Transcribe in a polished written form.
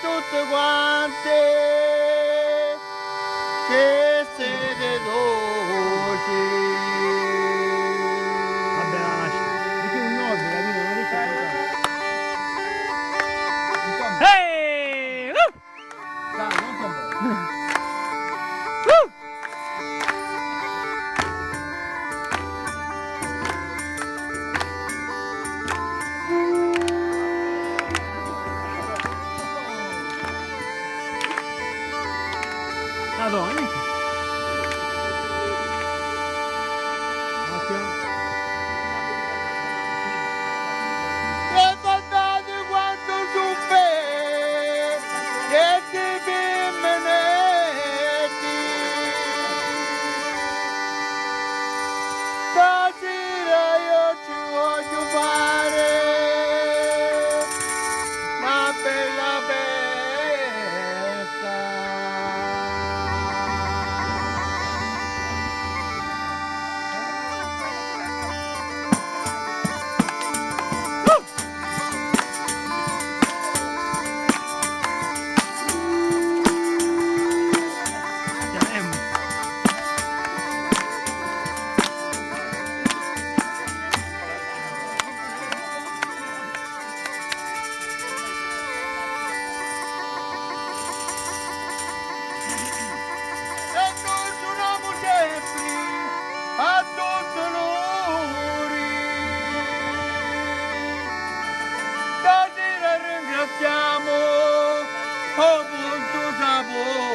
tutte quante che siete dolci. Vabbè, lascia. Perché un nord, capito? Non riesce a giocare. Ehi! Dai, non so un po'. Madonna. Un attimo. Ricordate quanto suppe che ti bimbinetti. Stasera io ci voglio fare una bella festa. A tutti loro stasera ringraziamo, oh punto sapore.